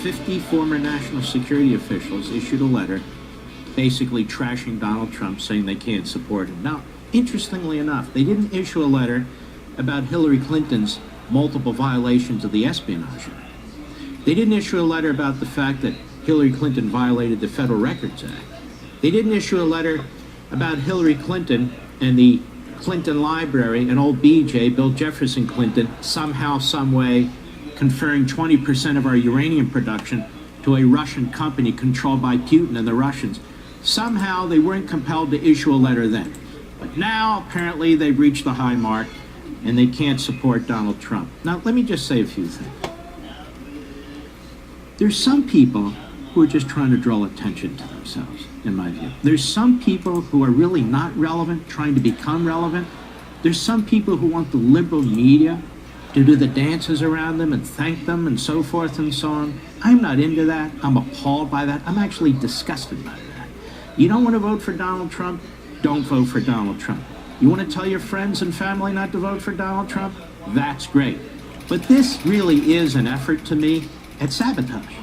50 former national security officials issued a letter basically trashing Donald Trump, saying they can't support him. Now, interestingly enough, they didn't issue a letter about Hillary Clinton's multiple violations of the Espionage Act. They didn't issue a letter about the fact that Hillary Clinton violated the Federal Records Act. They didn't issue a letter about Hillary Clinton and the Clinton Library and old BJ, Bill Jefferson Clinton, somehow, some way conferring 20% of our uranium production to a Russian company controlled by Putin and the Russians. Somehow they weren't compelled to issue a letter then. But now apparently they've reached the high mark and they can't support Donald Trump. Now let me just say a few things. There's some people who are just trying to draw attention to themselves, in my view. There's some people who are really not relevant, trying to become relevant. There's some people who want the liberal media to do the dances around them and thank them and so forth and so on. I'm not into that. I'm appalled by that. I'm actually disgusted by that. You don't want to vote for Donald Trump? Don't vote for Donald Trump. You want to tell your friends and family not to vote for Donald Trump? That's great. But this really is an effort to me at sabotage.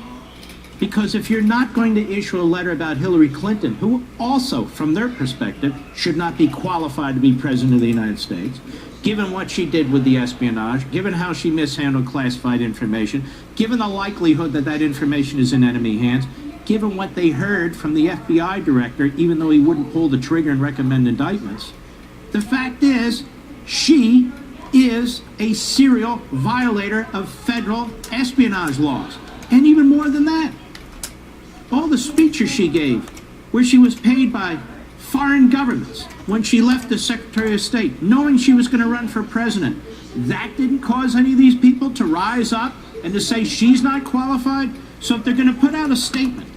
Because if you're not going to issue a letter about Hillary Clinton, who also, from their perspective, should not be qualified to be president of the United States, given what she did with the espionage, given how she mishandled classified information, given the likelihood that that information is in enemy hands, given what they heard from the FBI director, even though he wouldn't pull the trigger and recommend indictments, the fact is, she is a serial violator of federal espionage laws. And even more than that, all the speeches she gave, where she was paid by foreign governments when she left the Secretary of State, knowing she was going to run for president, that didn't cause any of these people to rise up and to say she's not qualified. So if they're going to put out a statement,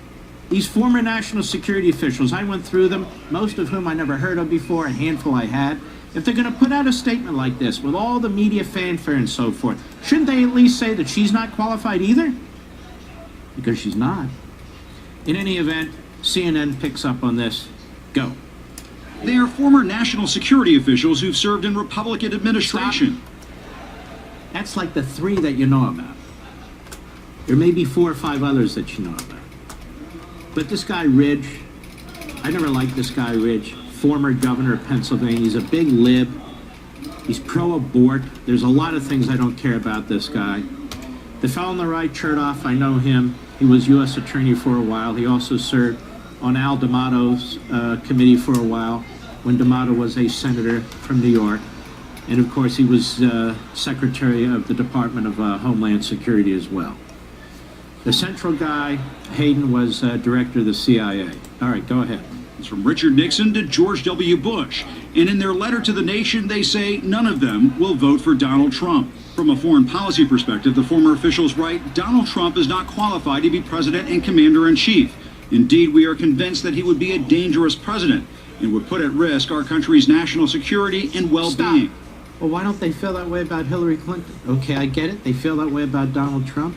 these former national security officials, I went through them, most of whom I never heard of before, a handful I had. If they're going to put out a statement like this with all the media fanfare and so forth, shouldn't they at least say that she's not qualified either? Because she's not. In any event, CNN picks up on this. Go. They are former national security officials who've served in Republican administration. Stop. That's like the 3 that you know about. There may be 4 or 5 others that you know about. But this guy Ridge, I never liked this guy Ridge, former governor of Pennsylvania. He's a big lib. He's pro-abort. There's a lot of things I don't care about this guy. The fellow on the right, Chertoff, I know him. He was U.S. attorney for a while. He also served on Al D'Amato's committee for a while when D'Amato was a senator from New York. And of course, he was secretary of the Department of Homeland Security as well. The central guy, Hayden, was director of the CIA. All right, go ahead. It's from Richard Nixon to George W. Bush. And in their letter to the nation, they say none of them will vote for Donald Trump. From a foreign policy perspective, the former officials write, Donald Trump is not qualified to be president and commander-in-chief. Indeed, we are convinced that he would be a dangerous president and would put at risk our country's national security and well-being. Stop. Well, why don't they feel that way about Hillary Clinton? Okay, I get it. They feel that way about Donald Trump.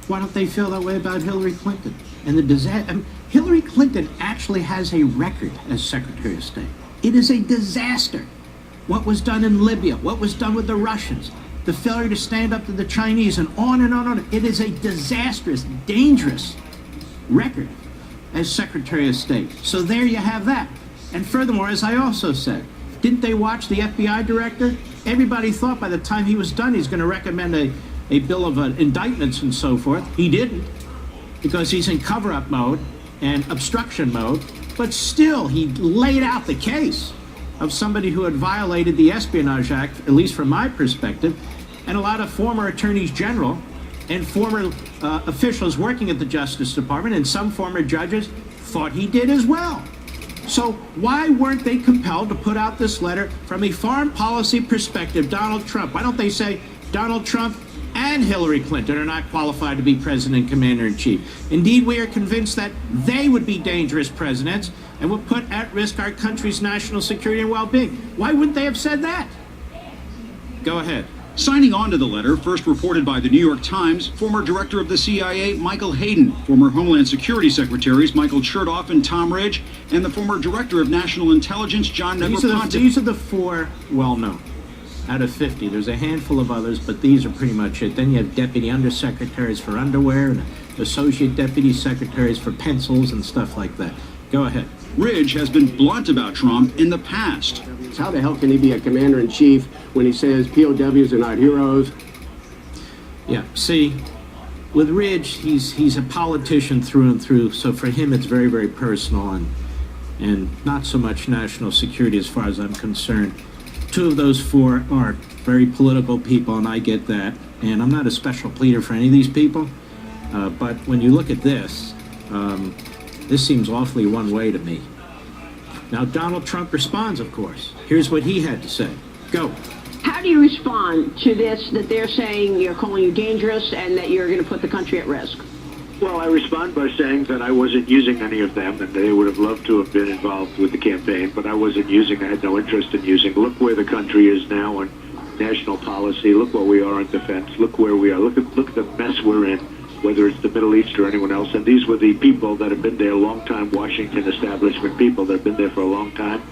Why don't they feel that way about Hillary Clinton? And the disaster. I mean, Hillary Clinton actually has a record as Secretary of State. It is a disaster. What was done in Libya, what was done with the Russians, the failure to stand up to the Chinese, and on and on and on. It is a disastrous, dangerous record as Secretary of State. So there you have that. And furthermore, as I also said, didn't they watch the FBI director? Everybody thought by the time he was done, he's going to recommend a bill of indictments and so forth. He didn't, because he's in cover-up mode and obstruction mode. But still, he laid out the case of somebody who had violated the Espionage Act, at least from my perspective, and a lot of former attorneys general and former officials working at the Justice Department and some former judges thought he did as well. So why weren't they compelled to put out this letter from a foreign policy perspective, Donald Trump? Why don't they say Donald Trump and Hillary Clinton are not qualified to be president and commander-in-chief? Indeed, we are convinced that they would be dangerous presidents and would put at risk our country's national security and well-being. Why wouldn't they have said that? Go ahead. Signing on to the letter, first reported by the New York Times, former director of the CIA, Michael Hayden, former Homeland Security Secretaries Michael Chertoff and Tom Ridge, and the former director of National Intelligence, John Negroponte. These are the 4 well-known out of 50. There's a handful of others, but these are pretty much it. Then you have deputy undersecretaries for underwear and a associate deputy secretaries for pencils and stuff like that. Go ahead. Ridge has been blunt about Trump in the past. How the hell can he be a commander-in-chief when he says POWs are not heroes? Yeah, see, with Ridge, he's a politician through and through, so for him it's very, very personal and not so much national security as far as I'm concerned. Two of those four are very political people, and I get that. And I'm not a special pleader for any of these people, but when you look at this, this seems awfully one way to me. Now, Donald Trump responds, of course. Here's what he had to say. Go. How do you respond to this, that they're saying you're calling you dangerous and that you're going to put the country at risk? Well, I respond by saying that I wasn't using any of them, and they would have loved to have been involved with the campaign, but I wasn't using, I had no interest in using. Look where the country is now on national policy. Look where we are on defense. Look where we are. Look at the mess we're in, whether it's the Middle East or anyone else. And these were the people that have been there a long time, Washington establishment people that have been there for a long time.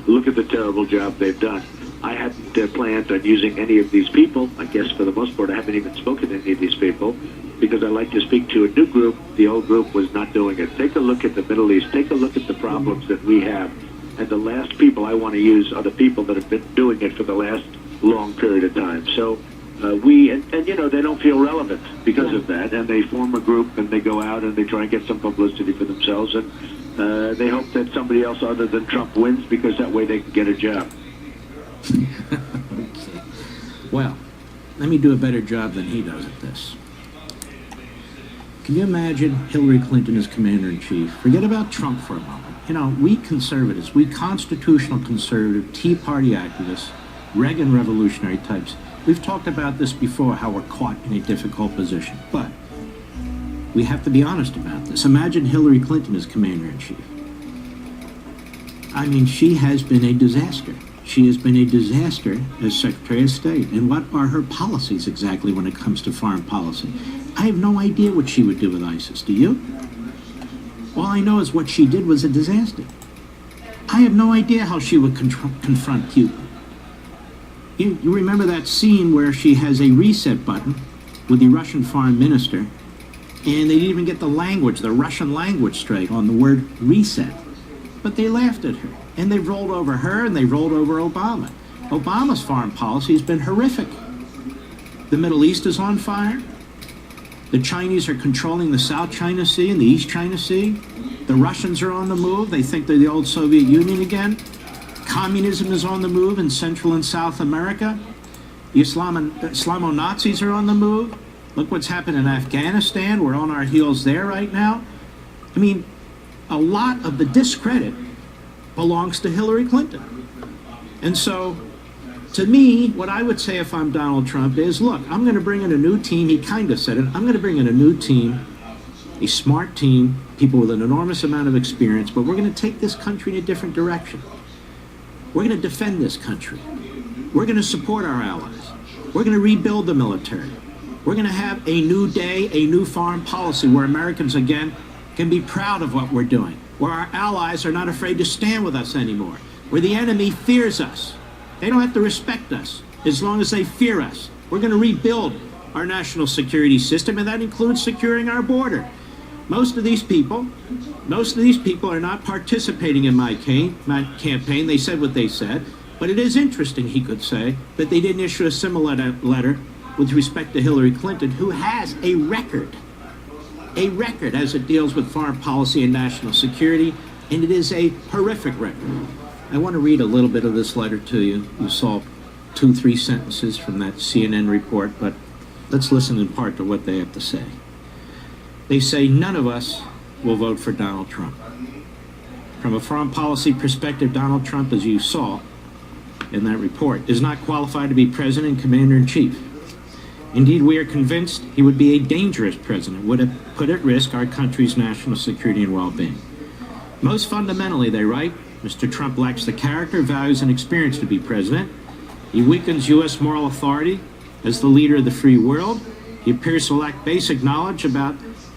Look at the terrible job they've done. I hadn't planned on using any of these people. I guess for the most part, I haven't even spoken to any of these people because I like to speak to a new group. The old group was not doing it. Take a look at the Middle East. Take a look at the problems that we have. And the last people I want to use are the people that have been doing it for the last long period of time. So and you know, they don't feel relevant because of that. And they form a group and they go out and they try and get some publicity for themselves. And they hope that somebody else other than Trump wins because that way they can get a job. Okay. Well, let me do a better job than he does at this. Can you imagine Hillary Clinton as commander-in-chief? Forget about Trump for a moment. You know, we conservatives, we constitutional conservative, Tea Party activists, Reagan revolutionary types, we've talked about this before, how we're caught in a difficult position. But we have to be honest about this. Imagine Hillary Clinton as commander-in-chief. I mean, she has been a disaster. She has been a disaster as Secretary of State. And what are her policies exactly when it comes to foreign policy? I have no idea what she would do with ISIS. Do you? All I know is what she did was a disaster. I have no idea how she would confront Putin. You remember that scene where she has a reset button with the Russian foreign minister, and they didn't even get the language, the Russian language straight on the word reset. But they laughed at her. And they've rolled over her, and they've rolled over Obama. Obama's foreign policy has been horrific. The Middle East is on fire. The Chinese are controlling the South China Sea and the East China Sea. The Russians are on the move. They think they're the old Soviet Union again. Communism is on the move in Central and South America. The Islamo-Nazis are on the move. Look what's happened in Afghanistan. We're on our heels there right now. I mean, a lot of the discredit belongs to Hillary Clinton. And so, to me, what I would say if I'm Donald Trump is, look, I'm going to bring in a new team. He kind of said it. I'm going to bring in a new team, a smart team, people with an enormous amount of experience, but we're going to take this country in a different direction. We're going to defend this country. We're going to support our allies. We're going to rebuild the military. We're going to have a new day, a new foreign policy where Americans, again, can be proud of what we're doing, where our allies are not afraid to stand with us anymore, where the enemy fears us. They don't have to respect us as long as they fear us. We're going to rebuild our national security system, and that includes securing our border. Most of these people are not participating in my campaign. They said what they said, but it is interesting, he could say, that they didn't issue a similar letter with respect to Hillary Clinton, who has a record as it deals with foreign policy and national security, and it is a horrific record. I want to read a little bit of this letter to you. You saw 2-3 sentences from that CNN report, but let's listen in part to what they have to say. They say, none of us will vote for Donald Trump. From a foreign policy perspective, Donald Trump, as you saw in that report, is not qualified to be president and commander-in-chief. Indeed, we are convinced he would be a dangerous president, would have put at risk our country's national security and well-being. Most fundamentally, they write, Mr. Trump lacks the character, values, and experience to be president. He weakens U.S. moral authority as the leader of the free world. He appears to lack basic knowledge about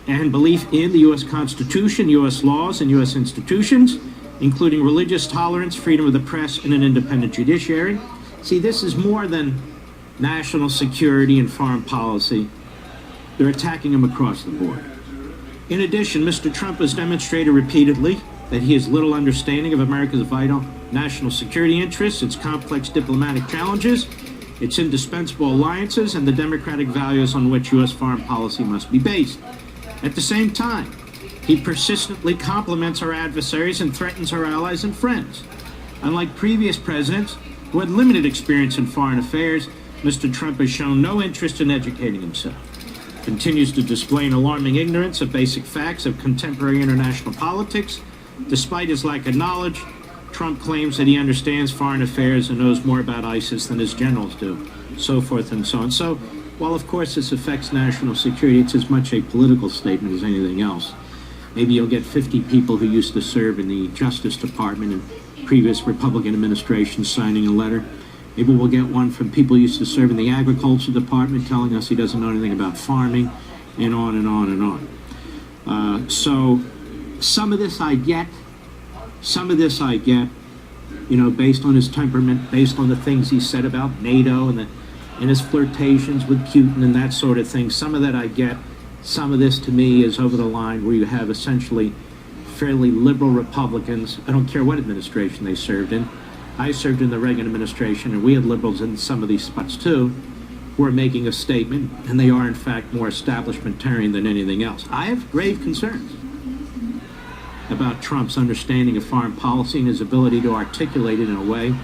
and belief in the U.S. Constitution, U.S. laws, and U.S. institutions, including religious tolerance, freedom of the press, and an independent judiciary. See, this is more than national security and foreign policy. They're attacking him across the board. In addition, Mr. Trump has demonstrated repeatedly that he has little understanding of America's vital national security interests, its complex diplomatic challenges, its indispensable alliances, and the democratic values on which U.S. foreign policy must be based. At the same time, he persistently compliments our adversaries and threatens our allies and friends. Unlike previous presidents who had limited experience in foreign affairs, Mr. Trump has shown no interest in educating himself, continues to display an alarming ignorance of basic facts of contemporary international politics. Despite his lack of knowledge, Trump claims that he understands foreign affairs and knows more about ISIS than his generals do, so forth and so on. So, while of course this affects national security, it's as much a political statement as anything else. Maybe you'll get 50 people who used to serve in the Justice Department in previous Republican administrations signing a letter. Maybe we'll get one from people who used to serve in the Agriculture Department telling us he doesn't know anything about farming, and on and on and on. So some of this I get, you know, based on his temperament, based on the things he said about NATO and his flirtations with Putin and that sort of thing. Some of that I get. Some of this to me is over the line where you have essentially fairly liberal Republicans. I don't care what administration they served in. I served in the Reagan administration, and we had liberals in some of these spots too, who are making a statement, and they are in fact more establishmentarian than anything else. I have grave concerns about Trump's understanding of foreign policy and his ability to articulate it in a way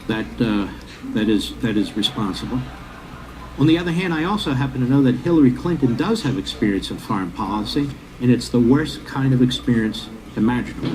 that is responsible. On the other hand, I also happen to know that Hillary Clinton does have experience in foreign policy, and it's the worst kind of experience imaginable.